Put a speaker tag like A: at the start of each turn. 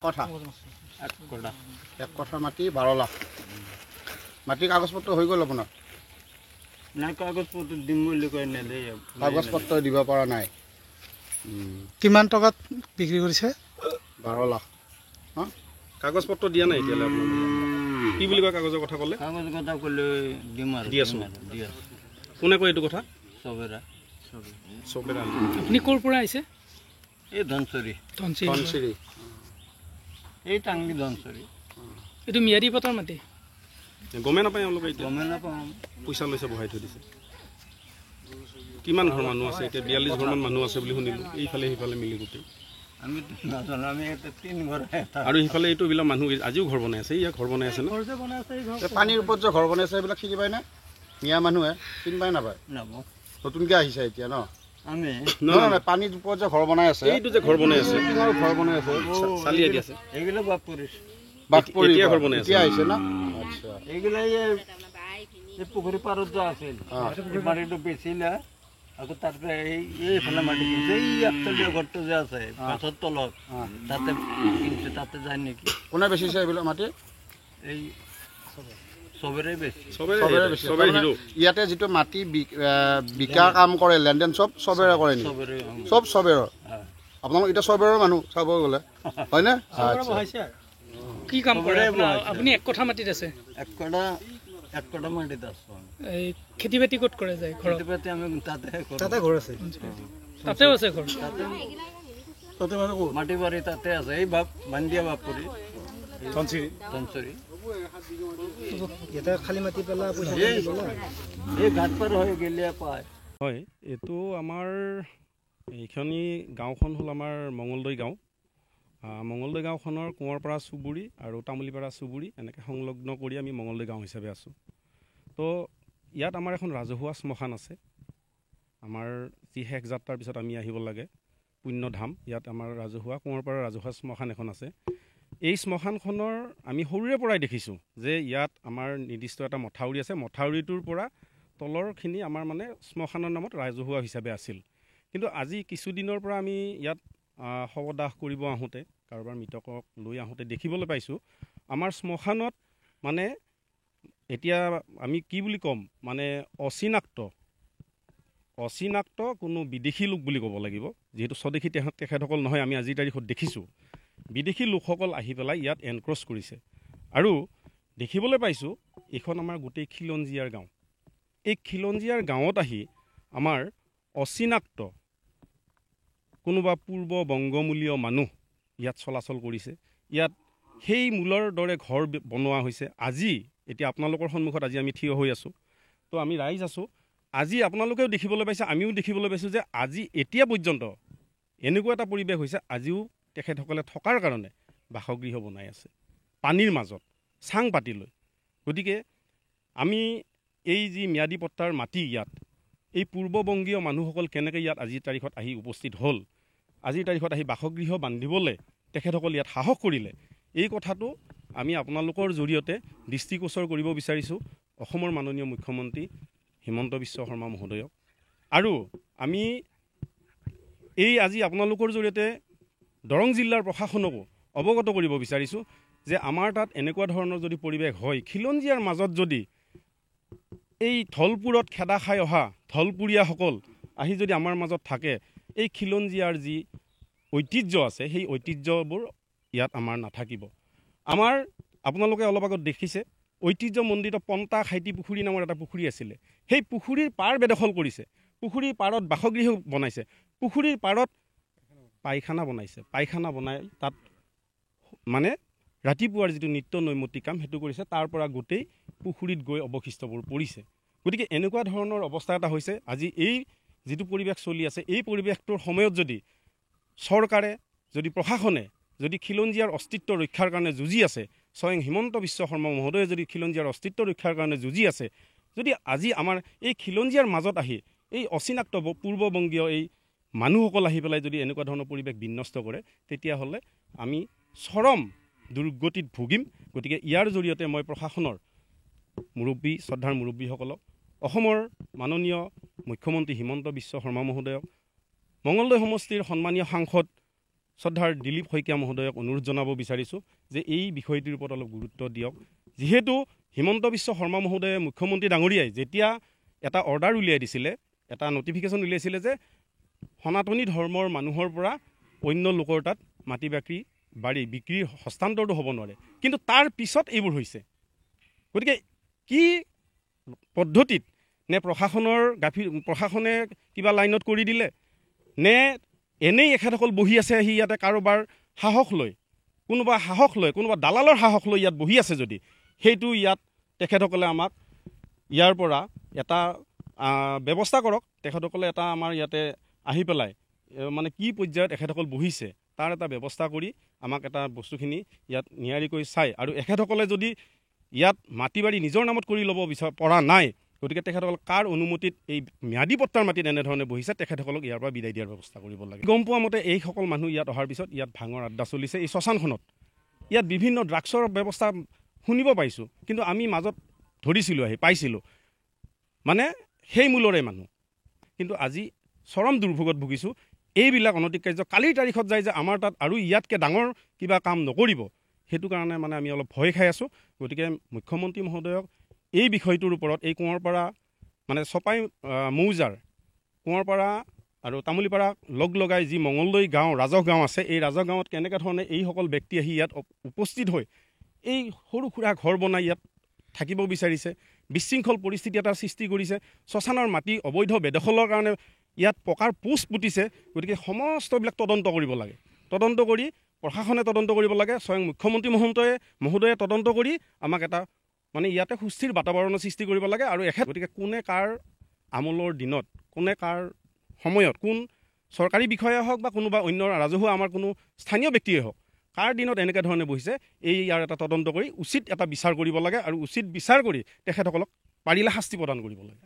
A: কথা এক কথা মাটি 12 লাখ মাটি কাগজপত্ৰ হৈ গ'ল আপোনাৰ
B: নাই কাগজপত্ৰ দিম বুলি কৈ নেলে
A: কাগজপত্ৰ দিব পৰা নাই
C: কিমান টকাত বিক্ৰী কৰিছে
A: 12 লাখ
D: কাগজপত্ৰ দিয়া নাই এতিয়ালৈ আপোনালোকে কি বুলি কয় কাগজৰ কথা ক'লে
B: কাগজ কথা ক'লে দিম আৰু
D: দি আছো কোনে কয় এইটো কথা
B: সবেৰা
C: আপুনি ক'ৰ পৰা আহিছে
B: এই ধনচৰি
A: ধনচিৰি
B: এই টাংলি ধনচৰি
C: এইটো মিয়াদী পথাৰ মাটি
D: গমে নাপায় তেওঁলোকে এতিয়া
B: গমে নাপাওঁ
D: পইচা লৈছে বহাই থৈ দিছে কিমান ঘৰ মানুহ আছে এতিয়া 42 ঘৰমান মানুহ আছে বুলি শুনিলোঁ এইফালে সেইফালে মিলি গোটেই
B: আমি নাজানো আমি এটা 3 ঘৰ
D: আৰু সেইফালে এইটো এইবিলাক মানুহ আজিও ঘৰ বনাই আছে ইয়াক ঘৰ বনাই আছে না
A: পানীৰ ওপৰত যে ঘৰ বনাইছে এইবিলাক চিনি পায় না মিয়া মানুহে চিনি পায় নাপায়
B: নাপাওঁ
A: নতুনকৈ আহিছে এতিয়া ন
B: আমি
A: নহয় পানীৰ ওপৰত যে ঘৰ বনাই আছে
D: এইটো যে ঘৰ বনাই আছে
A: ঘৰ বনাই আছে
D: চালি আদি আছে
B: এইগুলো বাপ পৰিছে
A: বাঘপৰি
D: এতিয়া ঘৰ বনাই আছে
A: এতিয়া আহিছে না আচ্ছা
B: এইগুলো এই পুখুৰী পাৰত যে আছিল এই মাটিটো বেচিলে আকৌ তাৰপৰা এইফালে মাটি কিনিছে এই একতলীয়া ঘৰটো যে আছে গছৰ তলত তাতে কিনিছে তাতে যায় নেকি
A: কোনে বেচিছে এইবিলাক মাটি
B: এই সবেৰে বেছি
D: চবেই হিৰো
A: ইয়াতে যিটো মাটি বিকা কাম কৰে লেনদেন চবেৰে কৰে নেকি
B: সবেৰে
A: চবেৰৰ আপোনালোক এতিয়া চবেৰৰ মানুহ চাব গ'লে হয়নে
C: কি কাম কৰে আপুনি এক কঠা মাটিত আছে
B: এক কটা মাটিত আছো
C: এই খেতি বাতি ক'ত কৰে যায় ঘৰত
B: খেতি আমি তাতে
C: ঘৰ আছে তাতেও আছে ঘৰ
B: মাটি বাৰী তাতে আছে এই বান্দিয়া বাপ কৰি ধনচৰি
C: খালী মাটি পেলাই
B: এই ঘাট পাৰ হৈ গেলে পায়
D: হয় এইটো আমাৰ এইখনি গাঁওখন হ'ল আমাৰ মঙলদৈ গাঁও মঙলদৈ গাঁওখনৰ কোঁৱৰপাৰা চুবুৰী আৰু তামুলীপাৰা চুবুৰী এনেকৈ সংলগ্ন কৰি আমি মঙলদৈ গাঁও হিচাপে আছোঁ তো ইয়াত আমাৰ এখন ৰাজহুৱা শ্মশান আছে আমাৰ যি শেষ যাত্ৰাৰ পিছত আমি আহিব লাগে পুণ্যধাম ইয়াত আমাৰ ৰাজহুৱা কোঁৱৰপাৰা ৰাজহুৱা শ্মশান এখন আছে এই শ্মশানখনৰ আমি সৰুৰে পৰাই দেখিছোঁ যে ইয়াত আমাৰ নিৰ্দিষ্ট এটা মথাউৰি আছে মথাউৰিটোৰ পৰা তলৰখিনি আমাৰ মানে শ্মশানৰ নামত ৰাজহুৱা হিচাপে আছিল কিন্তু আজি কিছুদিনৰ পৰা আমি ইয়াত শৱদাহ কৰিব আহোঁতে কাৰোবাৰ মৃতকক লৈ আহোঁতে দেখিবলৈ পাইছোঁ আমাৰ শ্মশানত মানে এতিয়া আমি কি বুলি ক'ম মানে অচিনাক্ত কোনো বিদেশী লোক বুলি ক'ব লাগিব যিহেতু স্বদেশী তেখেতসকল নহয় আমি আজিৰ তাৰিখত দেখিছোঁ বিদেশী লোকসকল আহি পেলাই ইয়াত এনক্ৰ'চ কৰিছে আৰু দেখিবলৈ পাইছোঁ এইখন আমাৰ গোটেই খিলঞ্জীয়াৰ গাঁও এই খিলঞ্জীয়াৰ গাঁৱত আহি আমাৰ অচিনাক্ত কোনোবা পূৰ্ব বংগমূলীয় মানুহ ইয়াত চলাচল কৰিছে ইয়াত সেই মূলৰ দৰে ঘৰ বনোৱা হৈছে আজি এতিয়া আপোনালোকৰ সন্মুখত আজি আমি থিয় হৈ আছোঁ তো আমি ৰাইজ আছোঁ আজি আপোনালোকেও দেখিবলৈ পাইছে আমিও দেখিবলৈ পাইছোঁ যে আজি এতিয়া পৰ্যন্ত এনেকুৱা এটা পৰিৱেশ হৈছে আজিও তেখেতসকলে থকাৰ কাৰণে বাসগৃহ বনাই আছে পানীৰ মাজত চাং পাতি লৈ গতিকে আমি এই যি ম্যাদী পট্টাৰ মাটি ইয়াত এই পূৰ্ববংগীয় মানুহসকল কেনেকৈ ইয়াত আজিৰ তাৰিখত আহি উপস্থিত হ'ল আজিৰ তাৰিখত আহি বাসগৃহ বান্ধিবলৈ তেখেতসকল ইয়াত সাহস কৰিলে এই কথাটো আমি আপোনালোকৰ জৰিয়তে দৃষ্টিগোচৰ কৰিব বিচাৰিছোঁ অসমৰ মাননীয় মুখ্যমন্ত্ৰী হিমন্ত বিশ্ব শৰ্মা মহোদয়ক আৰু আমি এই আজি আপোনালোকৰ জৰিয়তে দৰং জিলাৰ প্ৰশাসনকো অৱগত কৰিব বিচাৰিছোঁ যে আমাৰ তাত এনেকুৱা ধৰণৰ যদি পৰিৱেশ হয় খিলঞ্জীয়াৰ মাজত যদি এই থলপুৰত খেদা খাই অহা থলপুৰীয়াসকল আহি যদি আমাৰ মাজত থাকে এই খিলঞ্জীয়াৰ যি ঐতিহ্য আছে সেই ঐতিহ্যবোৰ ইয়াত আমাৰ নাথাকিব আমাৰ আপোনালোকে অলপ আগত দেখিছে ঐতিহ্যমণ্ডিত পন্তা খাইটি পুখুৰী নামৰ এটা পুখুৰী আছিলে সেই পুখুৰীৰ পাৰ বেদখল কৰিছে পুখুৰীৰ পাৰত বাসগৃহ বনাইছে পুখুৰীৰ পাৰত পায়খানা বনাই তাত মানে ৰাতিপুৱাৰ যিটো নিত্য নৈমিত্তিক কাম সেইটো কৰিছে তাৰ পৰা গোটেই পুখুৰীত গৈ অৱশিষ্টবোৰ পৰিছে গতিকে এনেকুৱা ধৰণৰ অৱস্থা এটা হৈছে আজি এই যিটো পৰিৱেশ চলি আছে এই পৰিৱেশটোৰ সময়ত যদি চৰকাৰে যদি প্ৰশাসনে যদি খিলঞ্জীয়াৰ অস্তিত্ব ৰক্ষাৰ কাৰণে যুঁজি আছে স্বয়ং হিমন্ত বিশ্ব শৰ্মা মহোদয়ে যদি খিলঞ্জীয়াৰ অস্তিত্ব ৰক্ষাৰ কাৰণে যুঁজি আছে যদি আজি আমাৰ এই খিলঞ্জীয়াৰ মাজত আহি এই অচিনাক্ত পূৰ্ববংগীয় এই মানুহসকল আহি পেলাই যদি এনেকুৱা ধৰণৰ পৰিৱেশ বিনষ্ট কৰে তেতিয়াহ'লে আমি চৰম দুৰ্গতিত ভুগিম গতিকে ইয়াৰ জৰিয়তে মই প্ৰশাসনৰ মুৰব্বী শ্ৰদ্ধাৰ মুৰব্বীসকলক অসমৰ মাননীয় মুখ্যমন্ত্ৰী হিমন্ত বিশ্ব শৰ্মা মহোদয়ক মঙলদৈ সমষ্টিৰ সন্মানীয় সাংসদ শ্ৰদ্ধাৰ দিলীপ শইকীয়া মহোদয়ক অনুৰোধ জনাব বিচাৰিছোঁ যে এই বিষয়টিৰ ওপৰত অলপ গুৰুত্ব দিয়ক। যিহেতু হিমন্ত বিশ্ব শৰ্মা মহোদয়ে মুখ্যমন্ত্ৰী ডাঙৰীয়াই যেতিয়া এটা অৰ্ডাৰ উলিয়াই দিছিলে, এটা নটিফিকেশ্যন উলিয়াইছিলে যে সনাতনী ধৰ্মৰ মানুহৰ পৰা অন্য লোকৰ তাত মাটি বাৰী বিক্ৰীৰ হস্তান্তৰটো হ'ব নোৱাৰে, কিন্তু তাৰ পিছত এইবোৰ হৈছে। গতিকে কি পদ্ধতিত নে প্ৰশাসনে কিবা লাইনত কৰি দিলে নে এনেই এখেতসকল বহি আছে আহি ইয়াতে কাৰোবাৰ সাহস লৈ কোনোবা দালালৰ সাহস লৈ ইয়াত বহি আছে যদি সেইটো ইয়াত তেখেতসকলে আমাক ইয়াৰ পৰা এটা ব্যৱস্থা কৰক। তেখেতসকলে এটা আমাৰ ইয়াতে আহি পেলাই মানে কি পৰ্যায়ত এখেতসকল বহিছে তাৰ এটা ব্যৱস্থা কৰি আমাক এটা বস্তুখিনি ইয়াত নিয়াৰিকৈ চাই, আৰু এখেতসকলে যদি ইয়াত মাটি বাৰী নিজৰ নামত কৰি ল'ব পৰা নাই, গতিকে তেখেতসকল কাৰ অনুমতিত এই ম্যাদী পট্টাৰ মাটিত এনেধৰণে বহিছে তেখেতসকলক ইয়াৰ পৰা বিদায় দিয়াৰ ব্যৱস্থা কৰিব লাগে। গম পোৱা মতে এইসকল মানুহ ইয়াত অহাৰ পিছত ইয়াত ভাঙৰ আড্ডা চলিছে। এই শ্মশানখনত ইয়াত বিভিন্ন ড্ৰাগছৰ ব্যৱস্থা শুনিব পাইছোঁ, কিন্তু আমি মাজত ধৰিছিলোঁ পাইছিলোঁ মানে সেই মূলৰে মানুহ। কিন্তু আজি চৰম দুৰ্ভোগত ভুগিছোঁ। এইবিলাক অনৈতিক কাৰ্য কালিৰ তাৰিখত যায় যে আমাৰ তাত আৰু ইয়াতকৈ ডাঙৰ কিবা কাম নকৰিব, সেইটো কাৰণে মানে আমি অলপ ভয় খাই আছোঁ। গতিকে মুখ্যমন্ত্ৰী মহোদয়ক এই বিষয়টোৰ ওপৰত এই কুঁৱৰপাৰা মানে চপাই মৌজাৰ কুঁৱৰপাৰা আৰু তামুলীপাৰা লগ লগাই যি মঙলদৈ গাঁও ৰাজহ গাঁও আছে, এই ৰাজহ গাঁৱত কেনেকৈ ধৰণে এইসকল ব্যক্তি আহি ইয়াত উপস্থিত হৈ এই সৰু সুৰা ঘৰ বনাই ইয়াত থাকিব বিচাৰিছে, বিশৃংখল পৰিস্থিতি এটা সৃষ্টি কৰিছে, শ্মশানৰ মাটি অবৈধ বেদখলৰ কাৰণে ইয়াত পকাৰ পোষ্ট পুতিছে। গতিকে সমস্তবিলাক তদন্ত কৰিব লাগে, তদন্ত কৰি প্ৰশাসনে তদন্ত কৰিব লাগে, স্বয়ং মুখ্যমন্ত্ৰী মহোদয়ে তদন্ত কৰি আমাক এটা মানে ইয়াতে সুস্থিৰ বাতাবৰণৰ সৃষ্টি কৰিব লাগে। আৰু গতিকে কোনে কাৰ আমোলৰ দিনত কোনে কাৰ সময়ত কোন চৰকাৰী বিষয়া হওক বা কোনোবা অন্য ৰাজহুৱা আমাৰ কোনো স্থানীয় ব্যক্তিয়ে হওক কাৰ দিনত এনেকৈ ধৰণে বহিছে ইয়াৰ এটা তদন্ত কৰি উচিত এটা বিচাৰ কৰিব লাগে, আৰু উচিত বিচাৰ কৰি তেখেতসকলক পাৰিলে শাস্তি প্ৰদান কৰিব লাগে।